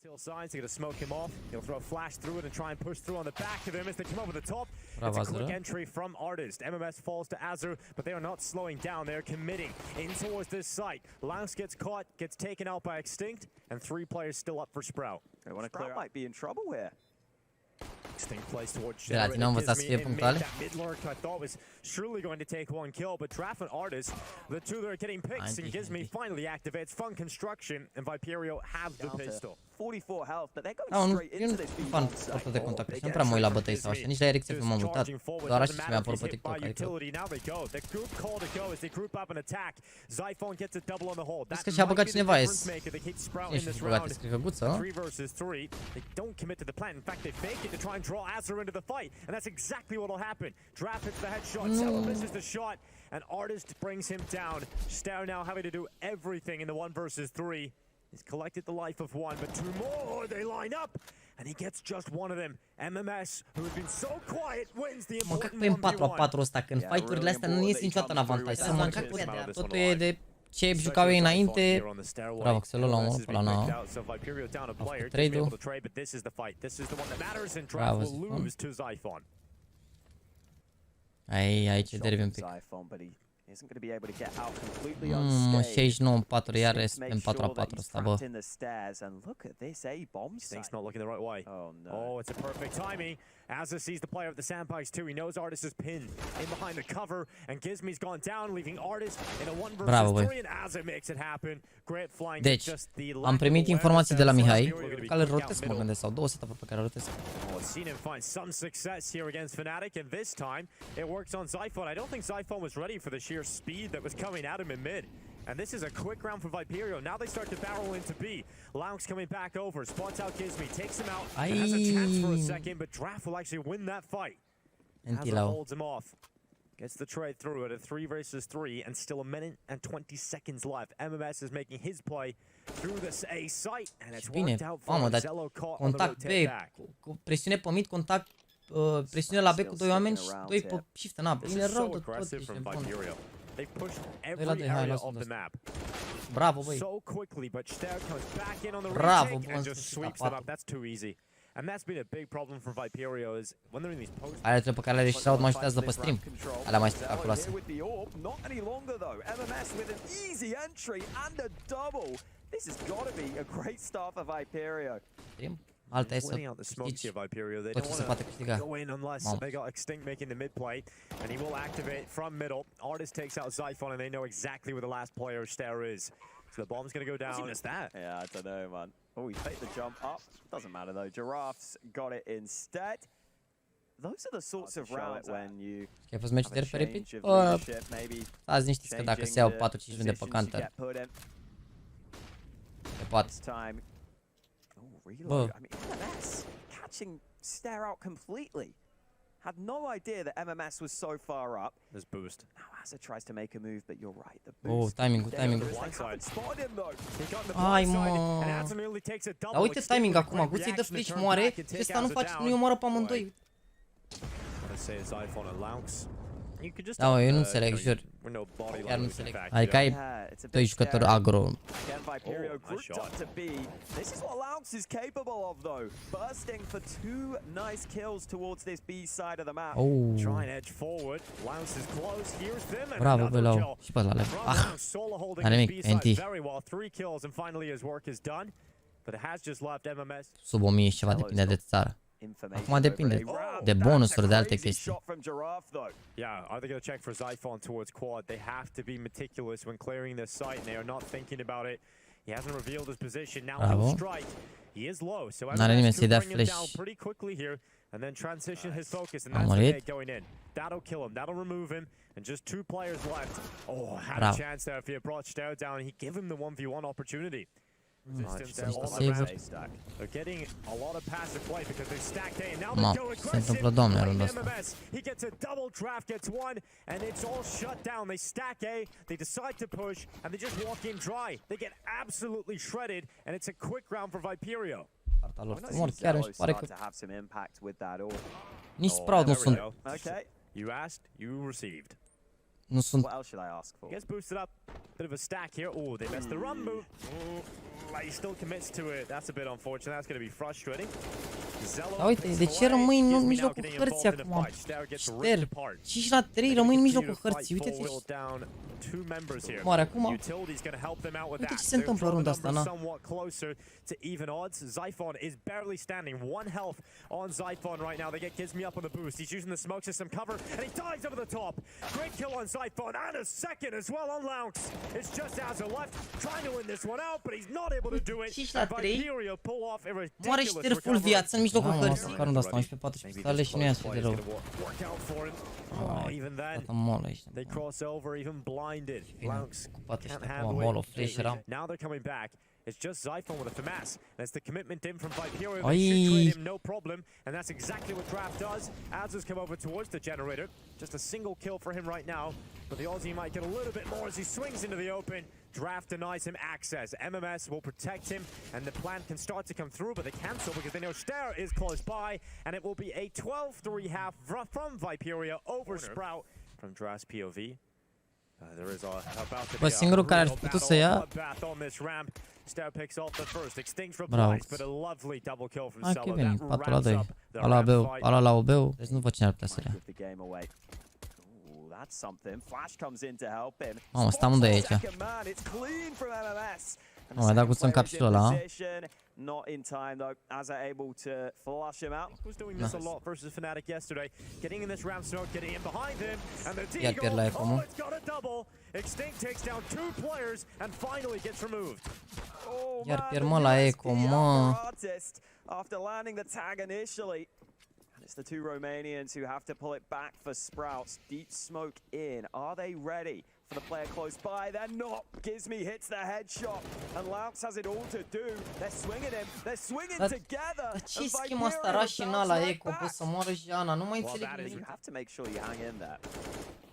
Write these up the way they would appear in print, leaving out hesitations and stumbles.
Kill signs, they're gonna smoke him off. He'll throw a flash through it and try and push through on the back of him as they come over the top. Bravo, It's a quick Azra. entry from Artist. MMS falls to Azur, but they are not slowing down. They're committing in towards this site. Lounge gets caught, gets taken out by Extinct, and 3 players still up for Sprout. Sprout might be in trouble here. Extinct plays towards De la tine am învățat să fie punctuale. Mid lurk I thought was surely going to take one kill, but Draft and Artist, the two that are getting picks, and Gizmi finally activates Fun Construction, and Viperio have the pistol. 44 health, but they're going straight into this B fan site. foarte de contact. Nu prea mă uit la bătăi sau așa, nici la Eric m-am mutat. Doar așa mi-a apărut pe TikTok. Adică vezi că și-a băgat cineva S. Cine știu ce băgat S, cred că Guță, nu? Draw Azur into the fight, and that's exactly what will happen. Draft hits the headshot, Zello misses the shot, and Artist brings him down. Stau now having to do everything in the 1 versus 3. He's collected the life of 1, but 2 more, they line up, and he gets just one of them. MMS, who has been so quiet, wins the important 1v1. Mă cac pe 4-4 ăsta, când fight-urile astea nu ies niciodată în avantaj. Să mă cac pe ea, totul e de ce jucau ei înainte. Bravo, Xelo la 1 pe la 9. After trade-ul. Bravo, Zyphon. Aici derby un pic. 69 în 4, iar în 4-4 ăsta, bă. Stink's not looking the right way. Oh, it's a perfect timing. Azza sees the player at the sandbags too. He knows Artist is pinned in behind the cover, and Gizmi's gone down, leaving Artist in a 1 versus 3, and Azza makes it happen. Great flying. Deci, am primit informații de la Mihai, care îl rotesc, mă gândesc, sau 2 setup-uri pe care îl rotesc. Seen him find some success here against Fnatic, and this time it works on Zyphon. I don't think Zyphon was ready for the sheer speed that was coming at him in mid. And this is a quick round for Viperio. Now they start to barrel into B. Lounge coming back over, spots out Gizmi, takes him out, and has a chance for a second, but Draft will actually win that fight. Hazard holds him off. Gets the trade through at a 3 versus 3, and still a minute and 20 seconds left. MMS is making his play through this A site, and it's worked out for Zello caught on the rotate back. Cu presiune pe mid, contact, presiune la B cu 2 oameni și 2 pe shift în A. Bine rău de tot, ești nebun. They pushed every area of the map. Bravo, băi. So quickly, but Stau comes back in on the Bravo, retake and just sweeps them up. That's too easy. And that's been a big problem for Viperio is when they're in these posts. Alea pe care le reșiau mai ștează pe stream. Alea mai spectaculoase. Not any longer though. MMS with an easy entry and a double. This has got to be a great start for Viperio. Stream. Alta e să știți tot ce se poate câștiga. They got Extinct making the mid play, and he will activate from middle. Artist takes out Zyphon, and they know exactly where the last player Stare is. So the bomb's gonna go down. He missed that. Yeah, I don't know, man. Oh, he faked the jump up. Doesn't matter though. Giraffes got it instead. Those are the sorts of rounds when you Că a fost meciul de repeat. Stați liniștiți că dacă se iau 4-5 de pe counter. Se poate. Reload. I mean, MMS catching Stare out completely. Had no idea that MMS was so far up. There's boost. Now Azza tries to make a move, but you're right. The boost. Oh, timing. Spotted him though. Ai, mă. Dar uite timing acum. Guții dă flash, moare. Și ăsta nu face, nu-i omoară pe amândoi. Da, mă, eu nu înțeleg, jur. Chiar nu înțeleg. Adică ai 2 jucători agro. This is what Lounge is capable of though. Bursting for 2 nice kills towards this B side of the map. Try and edge forward. Lounge is close. Here's them. Bravo, Belau. Și pe la level. N-are nimic, NT. 3 kills and finally his work is done. But it has just left MMS. Sub 1000 și ceva depinde de țară. Acum depinde de bonusuri, de alte chestii. Yeah, are they going to check for Zyphon towards quad? They have to be meticulous when clearing this site, and they are not thinking about it. He hasn't revealed his position. Now he'll strike. He is low, so MMS could bring him down pretty quickly here, and then transition his focus, and that's the going in. That'll kill him. That'll remove him, and just 2 players left. Oh, had a chance there if he had brought Stau down. He'd give him the 1v1 opportunity. They're getting a lot of passive play because they stacked A, and now they go aggressive. MMS, he gets a double draft, gets 1, and it's all shut down. They stack A, they decide to push, and they just walk in dry. They get absolutely shredded, and it's a quick round for Viperio. Chiar îmi pare că nici Sprout nu sunt. You asked, you received. nu sunt... What else should I ask for? Gets boosted up. Bit of a stack here. Oh, they missed the run move. He still commits to it. That's a bit unfortunate. That's going to be frustrating. Da, uite, de ce rămâi în mijlocul hărții acum? Șter, 5 la 3, rămâi în mijlocul hărții, uite-te. Moare acum. Uite ce se întâmplă runda asta, na. To even odds. Zyphon is barely standing. 1 health on Zyphon right now. They get Gizmi up on the boost. He's using the smoke system cover, and he dives over the top. Great kill on Zyphon, and a second as well on Lounx. It's just Azza left, trying to win this one out, but he's not able to do it. 5 la 3. Viperio pull off a ridiculous Moare Șter full viață în mijlocul hărții. Ca runda asta, 11-14 pistole și nu e așa de rău. Gata mol aici. They cross over, even blinded. Lounx can't handle it. Now they're coming back. It's just Zyphon with a FAMAS. That's the commitment in from Viperio. They should trade him, no problem. And that's exactly what Draft does. Azza's come over towards the generator. Just a single kill for him right now. But the Aussie might get a little bit more as he swings into the open. Draft denies him access. MMS will protect him, and the plan can start to come through, but they cancel because they know Ster is close by, and it will be a 12-3 half from Viperio over Sprout from Draft's POV. There is about to be a singurul care ar fi putut să ia. Ster picks off the first, Extinct replies, but a lovely double kill from Solo. Bine, 4 la 2. Ala la OB-ul, deci nu văd cine ar putea să ia. That's something. Flash comes in to help him. Mamă, stă amândoi aici. Nu, mai dat cu să-mi capsul ăla. Not in time though. Azza able to flush him out. Was doing this a lot versus Fnatic yesterday. Getting in this round smoke, getting in behind him, and the Iar pierd la Eco, oh, it's got a double. Extinct takes down 2 players and finally gets removed. Iar pierd mă la Eco, mă. After landing the tag initially. It's the 2 Romanians who have to pull it back for Sprouts. Deep smoke in. Are they ready for the player close by? They're not. Gizmi hits the headshot, and Lounx has it all to do. They're swinging him. They're swinging together. Dar ce schimă asta rașina la Eco? Bă, să moară Jana, nu mai înțeleg nimic. You have to make sure you hang in there.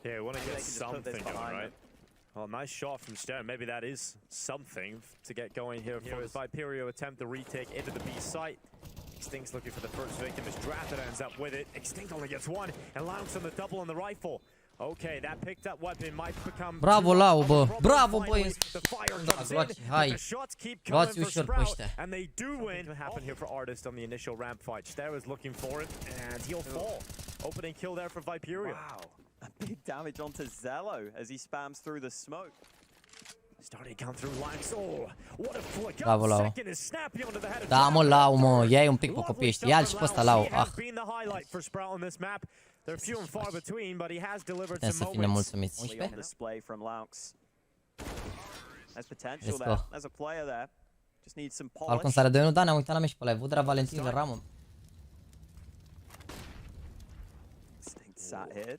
Yeah, we want to get something going, right? Well, nice shot from Stern. Maybe that is something to get going here for his Viperio attempt to retake into the B site. Extinct's looking for the first victim as Drafted ends up with it. Extinct only gets 1, and Lounx on the double on the rifle. Okay, that picked up weapon might become... Bravo, Lau, bă! Bravo, băi! Da, luați, hai! Luați ușor pe ăștia. And they do win. Happen here for Artist on the initial ramp fight. Ster is looking for it, and he'll fall. Opening kill there for Viperio. Wow, a big damage onto Zello as he spams through the smoke. Starting to come through Lounx. Oh, what a flick Bravo, up. Lau. Second is snappy onto the head of Da, mă, Lau, mă, ia-i un pic pe copii ăștia. Ia-l și pe ăsta, Lau. Ah. They're few and far between, but he has delivered Trebuie să some fim moments. nemulțumiți. On 11? display from Lounx. There's potential there. There's a player there. Just needs some polish. Falcon sare 2-1, da, ne-am uitat la meci pe live. Vudra Valentin de Ramon. Extinct sat here.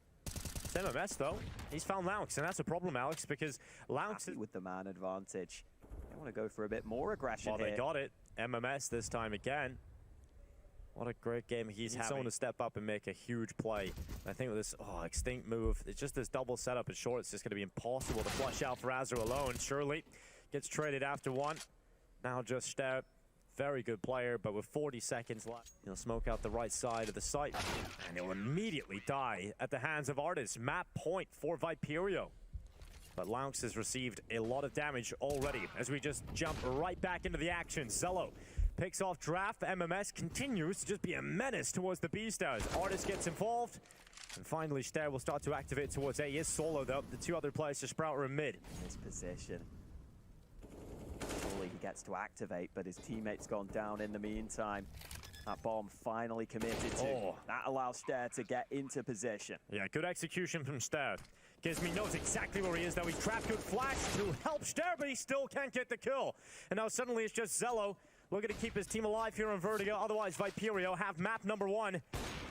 It's MMS though. He's found Lounx, and that's a problem, Alex, because Lounx is with the man advantage. They want to go for a bit more aggression well, here. they got it. MMS this time again. What a great game he's having. Someone to step up and make a huge play. I think with this Extinct move, it's just this double setup is short. It's just going to be impossible to flush out for Azza alone. Surely gets traded after 1. Now just Ster, very good player, but with 40 seconds left, he'll smoke out the right side of the site, and he'll immediately die at the hands of Artist. Map point for Viperio. But Lounx has received a lot of damage already as we just jump right back into the action. Zello picks off Draft. MMS continues to just be a menace towards the B stars. Artist gets involved. And finally, Ster will start to activate towards A. He is solo, though. The 2 other players to Sprout are in mid. His position. Surely he gets to activate, but his teammate's gone down in the meantime. That bomb finally committed to. That allows Ster to get into position. Yeah, good execution from Ster. Gizmi knows exactly where he is, though. He's trapped. Good flash to help Ster, but he still can't get the kill. And now suddenly it's just Zello looking to keep his team alive here on Vertigo. Otherwise, Viperio have map number 1.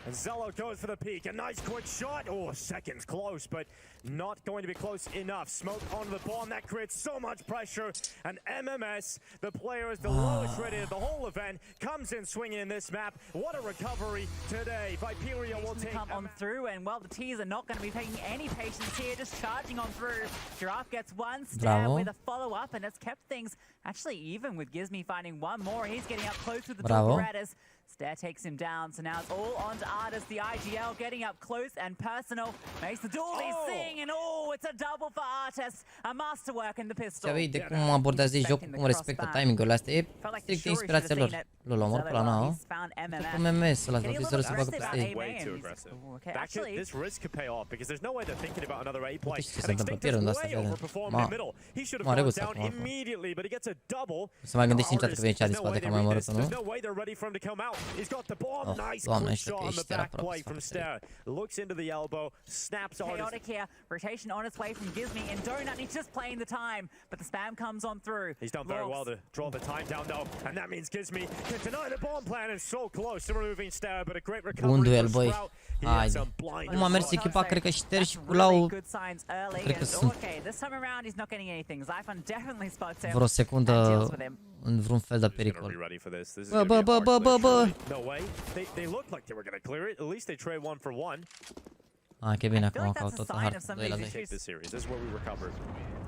And Zello goes for the peak. A nice quick shot. Oh, seconds close, but not going to be close enough. Smoke onto the bomb. That creates so much pressure. And MMS, the player is the lowest rated of the whole event, comes in swinging in this map. What a recovery today. Viperio will take come on through, and well, the T's are not going to be taking any patience here, just charging on through. Giraffe gets 1 stab with a follow-up, and it's kept things actually even with Gizmi finding 1 more. He's getting up close with the Apparatus. Stair takes him down, so now it's all on to Artist. The IGL getting up close and personal. Makes the dually sing, and it's a double for Artist. A masterwork in the pistol. Se vede cum abordează jocul, cum respectă timing-urile astea. E strict inspirația lor. Lul omor pe la nou. Cu MMS ăla, vizorul se bagă peste ei. This risk could pay off because there's no way they're thinking about another A play. Ce se întâmplă? Pierd unde asta, vede. M-a regut acum. Se mai gândești niciodată că vine cea din spate, că mai omorât-o, nu? Doamne, știu că ești era aproape. Looks into the elbow, snaps on Chaotic here, rotation on its way from Gizmi, and Donut, he's just playing the time, but the spam comes on through. He's done very well to draw the time down though, and that means Gizmi can deny the bomb plan and so close to removing Stair, but a great recovery for Sprout. Haide. Cum a mers echipa, cred că ștergi și cu lau. Cred că sunt vreo secundă în vreun fel de pericol. Bă! Ah, că bine acum, că au tot hard 2 la 2.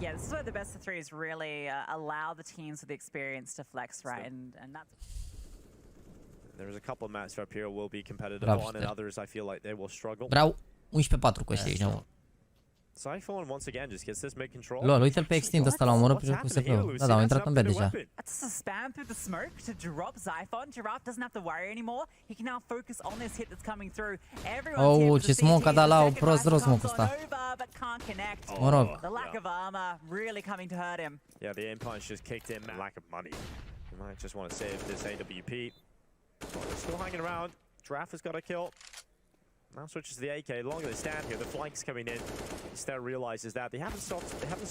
Yeah, this is where the best of threes really allow the teams with the experience to flex, right? And that's... There's a couple of maps Viperio will be competitive on, and others I feel like they will struggle. Bravo, 11-4 cu ăștia aici, nu? Zyphone once again just gets this mid control. Lol, uite-l pe extint ăsta, l-a omorât pe cum se plău. Da, au intrat în B deja. That's a spam through the smoke to drop Zyphone. Giraffe doesn't have to worry anymore. He can now focus on this hit that's coming through. Oh, ce smoke a dat la o prost rău smoke-ul ăsta. Mă rog. The lack of armor really coming to hurt him. Yeah, the aim punch just kicked in. Lack of money. He might just want to save this AWP. Still hanging around. Giraffe has got a kill. Now switches to the AK. The longer they stand here, the flank's coming in. Stair realizes that they haven't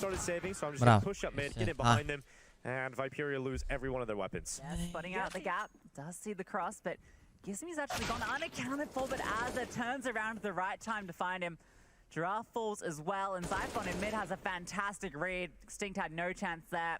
started saving, so I'm just going to push up mid, get in behind them, and Viperio lose every one of their weapons. Yeah, spotting out the gap. Does see the cross, but Gizmi's actually gone unaccounted for, but Azza turns around at the right time to find him. Giraffe falls as well, and Zyphone in mid has a fantastic read. Extinct had no chance there.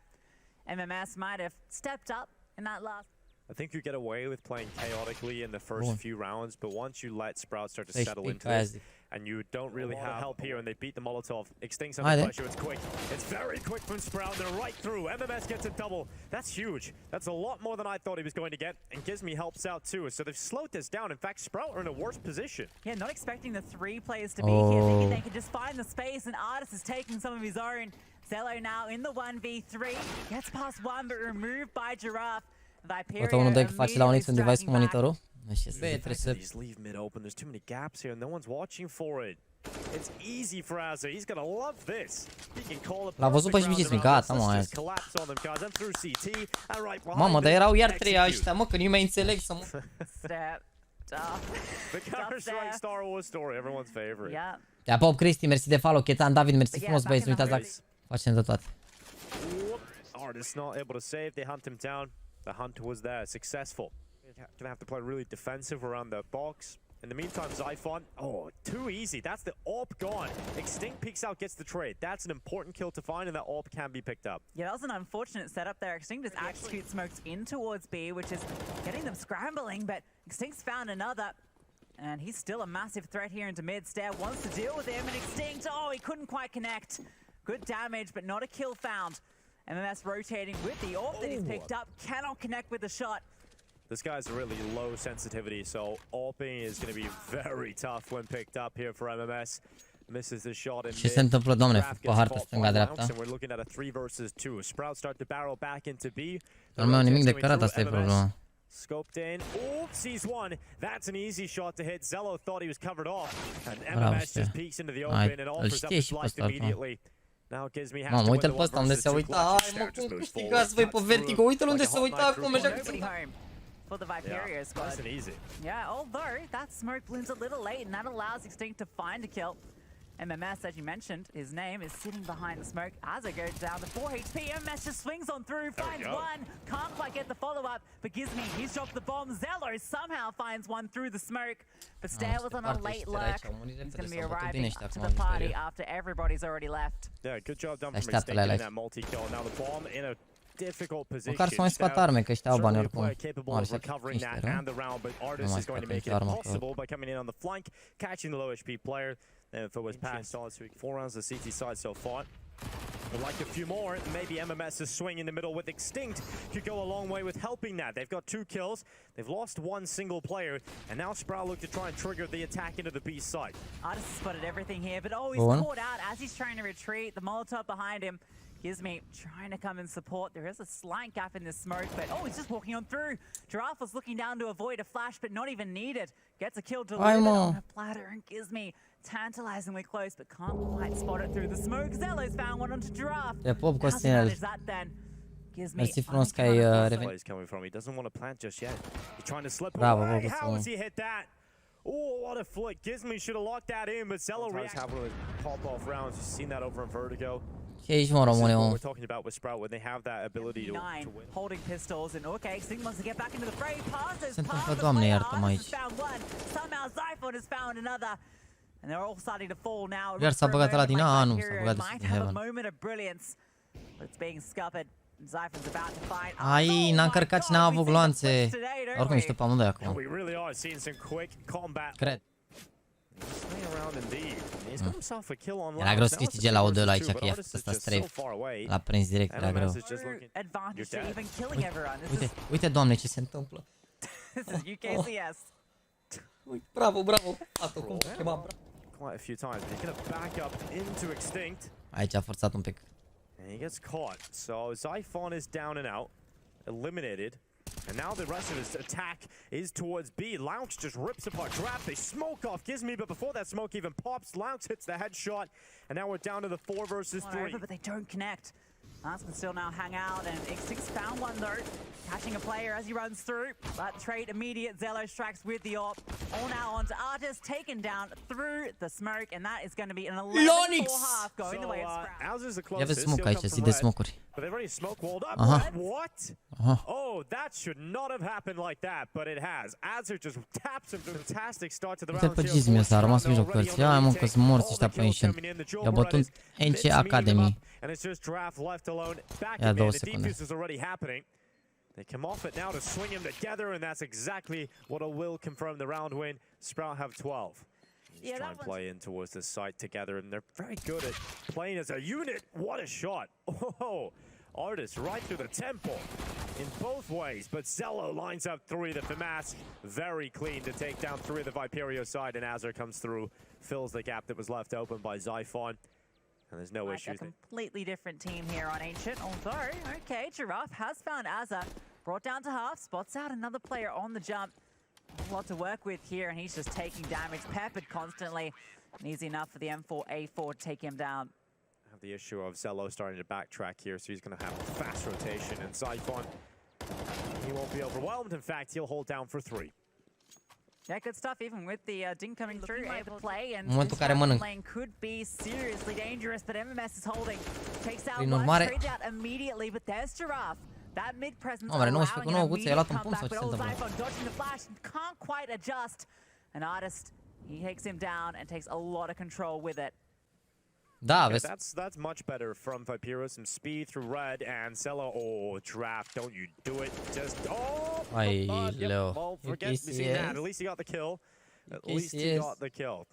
MMS might have stepped up in that last... I think you get away with playing chaotically in the first few rounds, but once you let Sprout start to settle into it, and you don't really have help here, and they beat the Molotov, Extinct's under pressure, it's quick. It's very quick from Sprout, they're right through. MMS gets a double. That's huge. That's a lot more than I thought he was going to get, and Gizmi helps out too, so they've slowed this down. In fact, Sprout are in a worse position. Yeah, not expecting the 3 players to be here, thinking they could just find the space, and Artist is taking some of his own. Zello now in the 1v3, gets past one, but removed by Giraffe. Uite, unul de face la un X un device cu monitorul. Trebuie să... leave mid open. There's too many gaps here and no one's watching for it. It's easy for Azza. He's gonna love this. He can call L-a văzut pe Gizmi, gata, mă. Mamă, dar erau iar 3 ăștia, mă, că nu mai înțeleg să mă... The Counter-Strike Star Wars story, everyone's favorite. Te pop, Cristi, mersi de follow, Chetan, David, mersi frumos, băieți, nu uitați dacă facem de toate. Artist not able to save, they hunt him down. The hunt was there, successful. Gonna have to play really defensive around the box. In the meantime, Zyphone, too easy. That's the AWP gone. Extinct peeks out, gets the trade. That's an important kill to find, and that AWP can be picked up. Yeah, that was an unfortunate setup there. Extinct just execute smokes in towards B, which is getting them scrambling, but Extinct's found another. And he's still a massive threat here into mid. Stair wants to deal with him, and Extinct, he couldn't quite connect. Good damage, but not a kill found. MMS rotating with the AWP that he's picked up, cannot connect with the shot. This guy's really low sensitivity, so AWPing is going to be very tough when picked up here for MMS. Misses the shot in mid. Ce se întâmplă, doamne, pe hartă stânga-dreapta? And we're looking at a 3 versus 2. Sprout start to barrel back into B. Nu mai au nimic de cărat, asta e problema. Scoped in. Oops, he's one. That's an easy shot to hit. Zello thought he was covered off. And MMS just peeks into the open and offers up his life immediately. Mamă, uite-l pe ăsta unde se uita. Ai, mă, cum câștigați voi pe Vertigo? Uite-l unde se uita acum, așa că se... For the Viperio squad. Nice and easy. Yeah, although that smoke blooms a little late, and that allows Extinct to find a kill. MMS, as you mentioned, his name is sitting behind the smoke. Azza goes down to 4 HP. MMS just swings on through, finds one. Can't quite get the follow-up, but Gizmi, he's dropped the bomb. Zello somehow finds one through the smoke, but Stair was on a late lurk. He's going to be arriving to the party after everybody's already left. Yeah, good job done from Extinct in that multi-kill. Now the bomb in a difficult position. Măcar să mai scoată arme, că ăștia au bani oricum. Capable of recovering that and the round, but Artist is going to make it possible by coming in on the flank, catching the low HP player. And if it was passed on, 4 rounds of CT side so far. Would like a few more. Maybe MMS's swing in the middle with Extinct could go a long way with helping that. They've got 2 kills. They've lost 1 single player. And now Sprout look to try and trigger the attack into the B side. Artist spotted everything here, but he's caught out as he's trying to retreat. The Molotov behind him. Gizmi trying to come and support. There is a slight gap in this smoke, but he's just walking on through. Giraffe was looking down to avoid a flash, but not even needed. Gets a kill delivered on a platter, and Gizmi tantalizingly close, but can't quite spot it through the smoke. Zello's found one onto Giraffe. Te pup, Costinel. Mersi frumos că ai revenit. He doesn't want to plant just yet. He's trying to slip Bravo, away. How has he hit that? Oh, what a flick. Gizmi should have locked that in, but Zello reacts. Have one of those pop-off rounds. You've seen that over in Vertigo. Ce aici, mă, române, mă? We're talking about with Sprout when they have that ability to win. Holding pistols and Sting wants to get back into the fray. Passes. Se întâmplă, Doamne, iartă-mă aici. Somehow Zyphon has found another. And they're all starting to fall now. Iar s-a băgat ăla din A, nu, s-a băgat din Heaven. It's being scuppered. Zyphon's about to find. Ai, n-a încărcat și n-a avut gloanțe. Oricum ești pe amândoi acum. We really are seeing some quick combat. Cred. Era greu să câștige la O2 aici, că i-a făcut ăsta strafe. L-a prins direct, era greu. Uite, Doamne, ce se întâmplă. Bravo, bravo. Asta cum se chema, aici a forțat un pic. And he gets caught. So Zyphon is down and out, eliminated. And now the rest of his attack is towards B. Lounge just rips apart Trap. They smoke off Gizmi, but before that smoke even pops, Lounge hits the headshot. And now we're down to the 4 versus 3. But they don't connect. Lance can still now hang out, and X6 found one though, catching a player as he runs through. But trade immediate, Zello strikes with the AWP. All now onto Artist, taken down through the smoke, and that is going to be an 11-4 half going the way of Sprout. Ia vezi smoke aici, zi de smoke-uri. But they've already smoke walled up. What? Oh, that should not have happened like that, but it has. Azur just taps him. Fantastic start to the round. Uite pe Gizmi ăsta, a rămas în mijloc cărții. Hai mă, că-s morți ăștia pe Ancient. I-a bătut NC Academy. And it's just Draft left alone. Back Ia in 2 the secunde. defuse is already happening. They come off it now to swing him together, and that's exactly what will confirm the round win. Sprout have 12. Just try and play in towards the site together, and they're very good at playing as a unit. What a shot! Oh, Artist right through the temple in both ways, but Zello lines up 3. The FAMAS very clean to take down 3 of the Viperio side, and Azur comes through, fills the gap that was left open by Zyphon. And there's no issues. A completely different team here on Ancient, although, Giraffe has found Azur, brought down to half, spots out another player on the jump. A lot to work with here, and he's just taking damage, peppered constantly. And easy enough for the M4A4 to take him down. Have the issue of Zello starting to backtrack here, so he's going to have a fast rotation, and Zyphon, he won't be overwhelmed. In fact, he'll hold down for 3. Yeah, good stuff, even with the ding coming through, able to play, and lane could be seriously dangerous, but MMS is holding. Takes out one, trades out immediately, but there's Giraffe. That mid presence allowing an immediate comeback, but Zyphon dodging the flash, can't quite adjust. An Artist, he takes him down and takes a lot of control with it. Da, vezi. That's much better from Viperio. Some speed through red and Zello. Oh, Draft, don't you do it. Just, well, forget seeing that. At least he got the kill. At least he got the kill.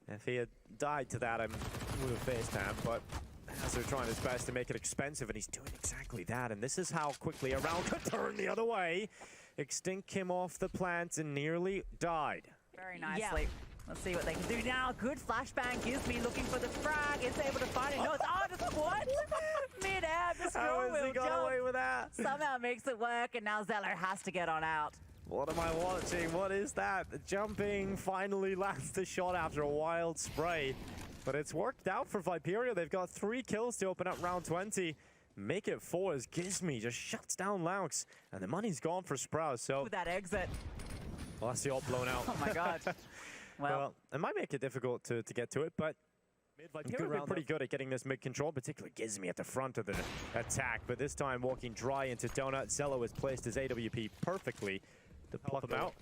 If he had died to that, I would have faced him, but Azur trying his best to make it expensive, and he's doing exactly that. And this is how quickly a round could turn the other way. Extinct came off the plant and nearly died. Very nicely. Yeah. Let's see what they can do now. Good flashbang. Gizmi looking for the frag. Is able to find it. No, it's Artist. What? Mid-air. The scroll wheel jump. Away with that? Somehow makes it work, and now Zello has to get on out. What am I watching? What is that? The jumping finally lands the shot after a wild spray. But it's worked out for Viperio. They've got 3 kills to open up round 20. Make it 4 as Gizmi just shuts down Laux. And the money's gone for Sprout, so... With that exit. Well, that's the all blown out. Oh my god. Well, it might make it difficult to get to it, but Viperio been pretty good at getting this mid-control, particularly Gizmi at the front of the attack. But this time, walking dry into Donut, Zello has placed his AWP perfectly to pluck them out.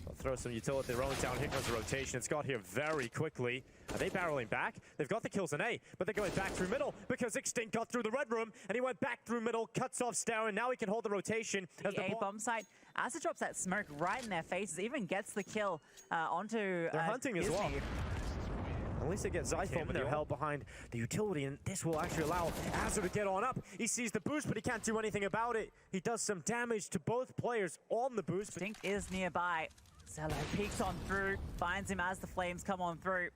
They'll throw some utility their own down. Here comes the rotation. It's got here very quickly. Are they barreling back? They've got the kills in A, but they're going back through middle because Extinct got through the red room, and he went back through middle, cuts off Stour, and now he can hold the rotation. The A-bomb site. As it drops that smoke right in their faces, even gets the kill onto They're hunting as well. At least they get Zyphone, but they're held behind the utility, and this will actually allow Azza to get on up. He sees the boost, but he can't do anything about it. He does some damage to both players on the boost. Stink is nearby. Zello peeks on through, finds him as the flames come on through.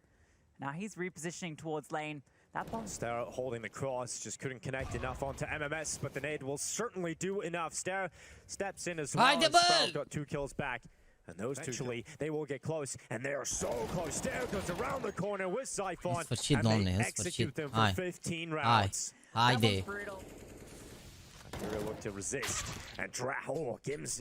Now he's repositioning towards lane. That bomb. Stair holding the cross, just couldn't connect enough onto MMS, but the nade will certainly do enough. Stair steps in as well. Sprout got 2 kills back. And those two, actually, they will get close, and they are so close. Stair goes around the corner with Zyphon, and they execute them for 15 rounds. Haide. Viperio look to resist, and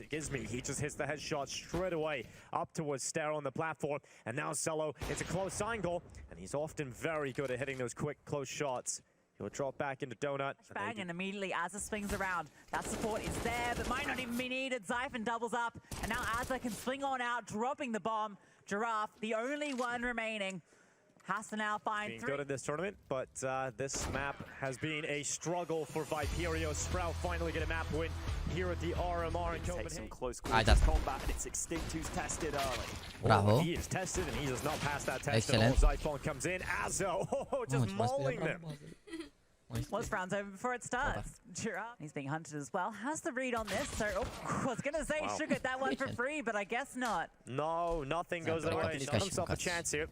gives me. He just hits the headshot straight away up towards Stair on the platform, and now Zello, it's a close angle, and he's often very good at hitting those quick, close shots. He'll drop back into Donut. Bang, and immediately Azza swings around. That support is there, but might not even be needed. Zyphon doubles up, and now Azza can swing on out, dropping the bomb. Giraffe, the only one remaining, has to now find being good in this tournament, but this map has been a struggle for Viperio. Sprout finally get a map win here at the RMR in Copenhagen. Some close quarters combat, and it's Extinct who's tested early. Bravo. He is tested, and he does not pass that test at all. Zyphon comes in. Azzo, just mauling them. Most rounds over before it starts. Giraffe, he's being hunted as well. Has the read on this, so I was going to say should get that one for free, but I guess not. No, nothing goes away. He's got himself a chance here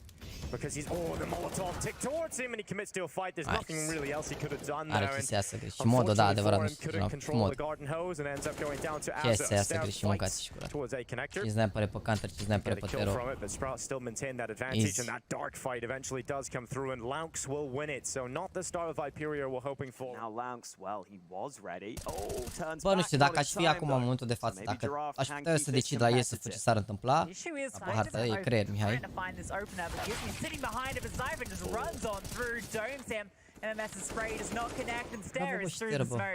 because he's, the Molotov ticked towards him and he commits to a fight. There's nothing really else he could have done there. Unfortunately for him, couldn't control the garden hose and ends up going down to Azza. Towards a connector. Get a kill from it, but Sprout still maintained that advantage, and that dark fight eventually does come through, and Laux will win it. So not the start of Viperio we're hoping for. Now Laux, well, he was ready. Turns Bă, nu știu, dacă aș fi acum în momentul de față, dacă aș putea să decid la el să ce s-ar întâmpla, pe hartă, e creier, Mihai.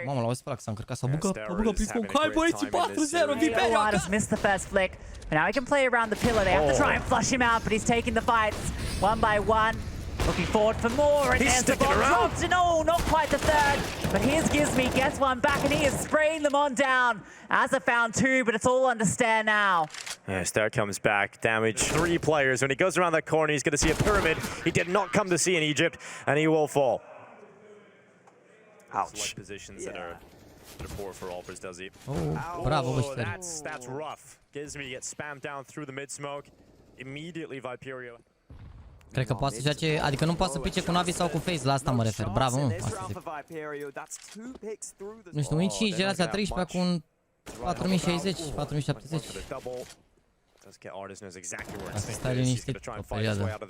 Mamă, l-auzi pe ăla că s-a încărcat, s-a bucat prin smoke. Hai băieții, 4-0, Viperio! Just missed the first flick, but now he can play around the pillar. They have to try and flush him out, but he's taking the fights one by one. Looking forward for more, and there's the bomb dropped, and not quite the third. But here's Gizmi, gets one back, and he is spraying them on down. Azza found 2, but it's all under Stair now. Yeah, Stair comes back, damage 3 players. When he goes around that corner, he's going to see a pyramid he did not come to see in Egypt, and he will fall. Ouch. Positions that are poor for Alpers, does he? Oh, bravo, that's rough. Gizmi gets spammed down through the mid-smoke. Immediately Viperio. Cred că poate să joace, adică nu poate să pice cu Navi sau cu Face, la asta mă refer. Bravo, mă. Nu știu, win 5, generația 13 cu un 4060, 4070. Asta stai liniștit o perioadă.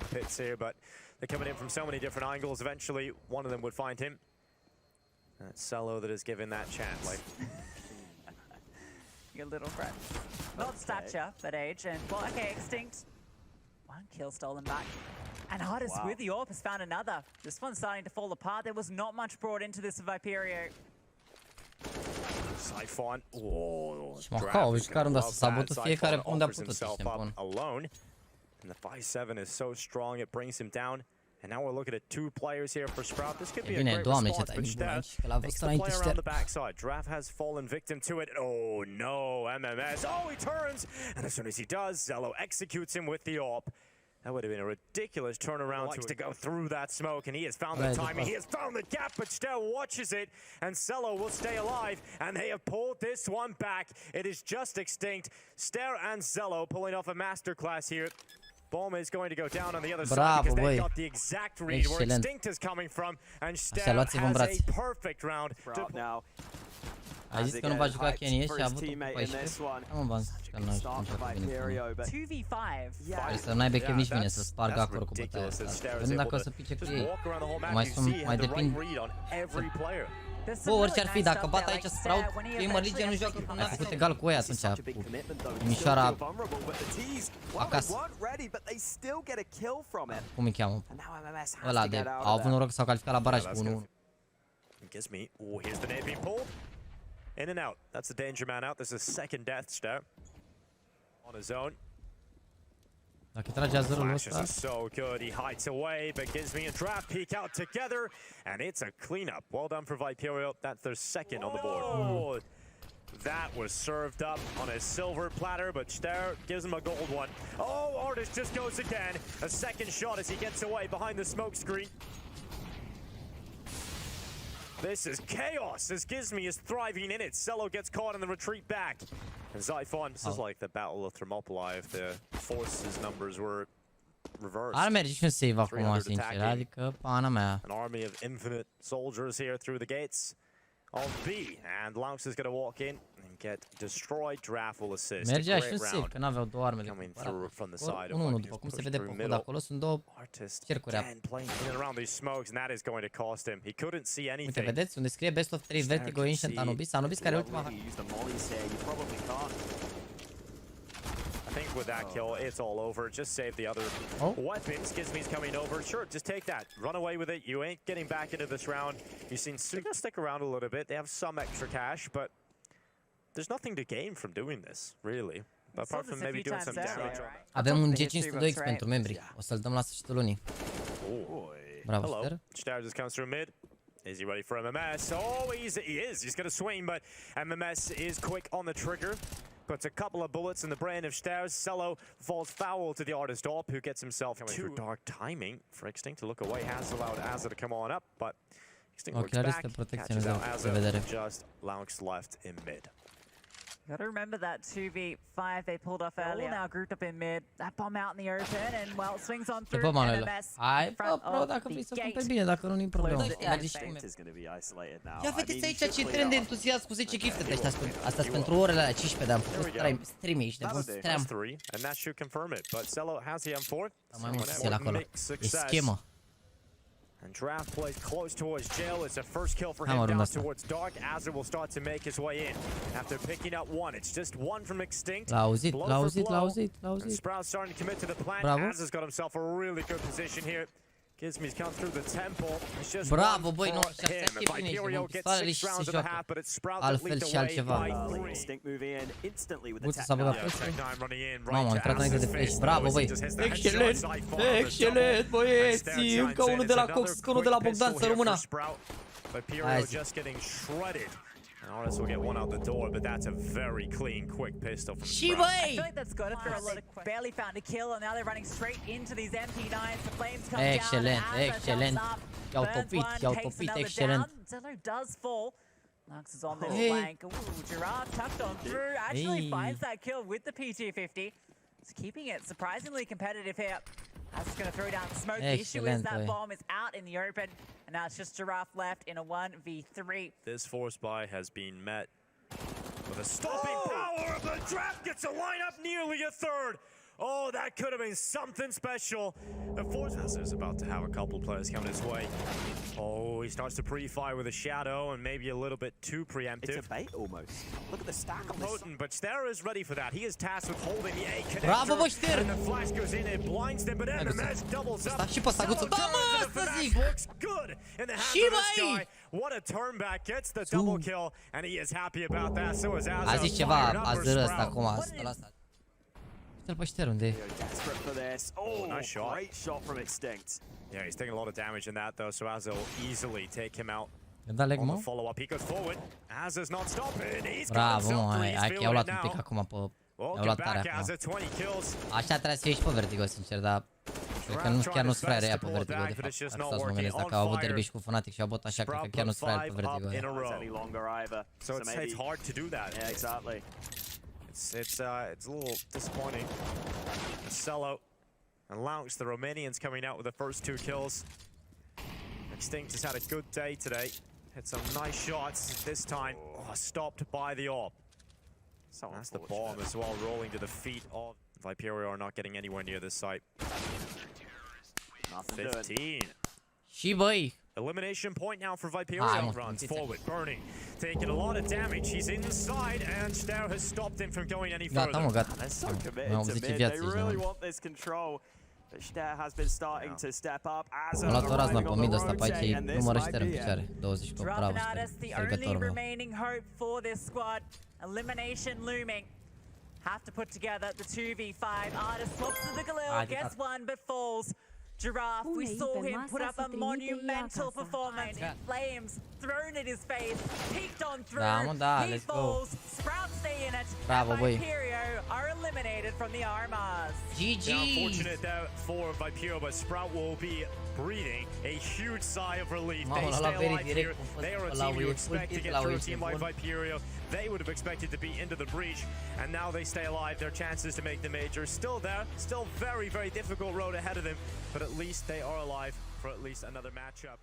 They're coming in from so many different angles. Eventually, one of them would find him. That's Cello that is given that chance. Your little friend. Not stature, but age. And, well, okay, Extinct. One kill stolen back. And Hardest with the AWP has found another. This one's starting to fall apart. There was not much brought into this Viperio. Zyphon. Alone. And the 5-7 is so strong, it brings him down. And now we're looking at 2 players here for Sprout. This could be a great response, but Stair makes the play around the backside. Giraffe has fallen victim to it. Oh no, MMS. Oh, he turns! And as soon as he does, Zello executes him with the AWP. That would have been a ridiculous turnaround to go through that smoke, and he has found the timing. He has found the gap, but Stair watches it, and Cello will stay alive, and they have pulled this one back. It is just Extinct. Stair and Zello pulling off a masterclass here. Bomb is going to go down on the other side because they got the exact read where Extinct is coming from, and Stair has a perfect round. Now. Ai zis că nu va juca Kenny și a avut un 14. Am bani că nu joacă bine. 2v5. Păi să n-aibă chef nici bine să spargă acolo cu bătaia asta. Vedem dacă o să pice cu ei. Mai depind. Bă, orice ar fi, dacă bat aici Sprout, Gamer Legion nu joacă cu Navi. A făcut egal cu ei atunci, cu Mișoara acasă. Cum îi cheamă? Ăla de, au avut noroc că s-au calificat la baraj cu 1-1. Gizmi. Oh, here's the nade being pulled. In and out. That's the danger man out. This is second death Stair. On his own. Dacă trage azărul ăsta. So good. He hides away, but Gizmi and Draft peek out together, and it's a cleanup. Well done for Viperio. That's their second on the board. Oh. That was served up on a silver platter, but Ster gives him a gold one. Oh, Artist just goes again. A second shot as he gets away behind the smoke screen. This is chaos as Gizmi is thriving in it. Cello gets caught in the retreat back. And Zyphon, this is like the Battle of Thermopylae if the forces numbers were reversed. Ar merge și un save acum, sincer, adică pana mea. An army of infinite soldiers here through the gates on B, and Laux is going to walk in and get destroyed. Draft will assist. Mergea și un save, că n-aveau două arme de cumpărat. 1-1, după cum se vede pe pod acolo, sunt două cercuri. Uite, vedeți unde scrie Best of 3 Vertigo Ancient Anubis. Anubis care e ultima... I think with that kill, it's all over. Just save the other weapons. Gizmi's coming over. Sure, just take that. Run away with it. You ain't getting back into this round. You've seen Suga stick around a little bit. They have some extra cash, but there's nothing to gain from doing this, really. Apart from maybe doing some damage. Avem un G502X pentru membri. O să-l dăm la sfârșitul lunii. Bravo, Ster. Ster just comes through mid. Is he ready for MMS? Oh, he is. He's going to swing, but MMS is quick on the trigger. Puts a couple of bullets in the brain of Stairs. Cello falls foul to the Artist Op, who gets himself two. Dark timing for Extinct to look away. Has allowed Azza to come on up, but Extinct works back. Catches out Azza. Just Laux left in mid. You gotta remember that 2v5 they pulled off earlier. Now grouped up in mid. That bomb out in the open, and well, it swings on through. MMS Hai, bro, dacă vrei să cumperi bine, dacă nu, nu-i problemă. Ia vedeți aici ce tren de entuziasm cu 10 gifte ăștia. Asta pentru orele alea 15, dar am făcut stream aici, de bun stream. Mai mult el acolo. E schemă. And Draft plays close towards jail. It's a first kill for him down towards Dark. Azza will start to make his way in. After picking up one, it's just one from Extinct. L-a auzit. Sprout starting to commit to the plant. Azza's got himself a really good position here. Gizmi's come through the temple. It's just bravo, băi, nu, Viperio gets 6 rounds of a half, but it's Sprout that leads the way by 3. Extinct move in instantly with the s-a băgat flash. Mamă, am intrat înainte de flash. Bravo, băi. Excelent, excelent, băieți. Încă unul de la Cox, încă unul de la Bogdan, să rămână. Viperio just getting shredded. And Artist will get one out the door, but that's a very clean, quick pistol from Sprout. I feel like that's got it for a lot of barely found a kill, and now they're running straight into these MP9s. The flames come down. Excelent. I-au topit, excelent. Zello does fall. Lux is on this flank. Ooh, Giraffe tucked on through. Actually finds that kill with the P250. It's keeping it surprisingly competitive here. That's going to throw down the smoke. The issue is that bomb is out in the open, and now it's just Giraffe left in a 1v3. This force buy has been met with a stopping power of the Draft. Gets a lineup nearly a third. Oh, that could have been something special. The force is about to have a couple players coming his way. Oh, he starts to pre-fire with a shadow and maybe a little bit too preemptive. It's a bait almost. Look at the stack on potent, but Ster is ready for that. He is tasked with holding the A connector. Bravo, bă, Ster! And the flash goes in, it blinds them, but MMS doubles up. Și pe ăsta, guță. Da, mă, asta zic! Looks good in the hands of this guy. What a turn back, gets the double kill, and he is happy about that. So is Azza. A zis ceva, a zis ăsta acum, ăsta. Uite-l pe Ster, unde e? Oh, nice shot. Great shot from Extinct. Yeah, he's taking a lot of damage in that, though, so Azza will easily take him out. On the follow-up, he goes forward. Azza's not stopping. He's got himself three. He's feeling it now. Welcome back, Azza, 20 kills. Așa trebuie să ieși pe Vertigo, sincer, dar cred că chiar nu-s fraier ea pe Vertigo, de fapt. Ar stau să mă gândesc, dacă au avut derby și cu Fnatic și au bot așa, cred că chiar nu-s fraier pe Vertigo. So it's hard to do that. Yeah, exactly. It's a little disappointing. Cello and Laux, the Romanians, coming out with the first 2 kills. Extinct has had a good day today. Hit some nice shots this time. Oh, stopped by the AWP. That's the bomb as well, rolling to the feet of Viperio. Are not getting anywhere near this site. 15. Și băi! Elimination point now for Viperio. Runs forward, burning, taking a lot of damage. He's inside, and Ster has stopped him from going any further. Gata, mă, gata. They're so committed to mid. They really want this control. But Ster has been starting to step up. Am luat o razna pe mid ăsta pe aici, numără Ster în picioare. 28, bravo, Ster. Strigătorul meu. Remaining hope for this squad. Elimination looming. Have to put together the 2v5. Artist swaps to the Galil, gets one but falls. Giraffe, we saw him put up a monumental performance. Flames thrown at his face, peeked on through. He let's go. falls. Sprouts stay in it. Bravo, and boy. Viperio are eliminated from the RMRs. GG. Yeah, unfortunate that for Viperio, but Sprout will be breathing a huge sigh of relief. Mamă, They l-a stay luat alive direct here. cum fost They are a ăla, team you e expect to full get la through a uite, team like bun. Viperio. They would have expected to be into the breach, and now they stay alive. Their chances to make the major still there. Still very, very difficult road ahead of them, but at least they are alive for at least another matchup.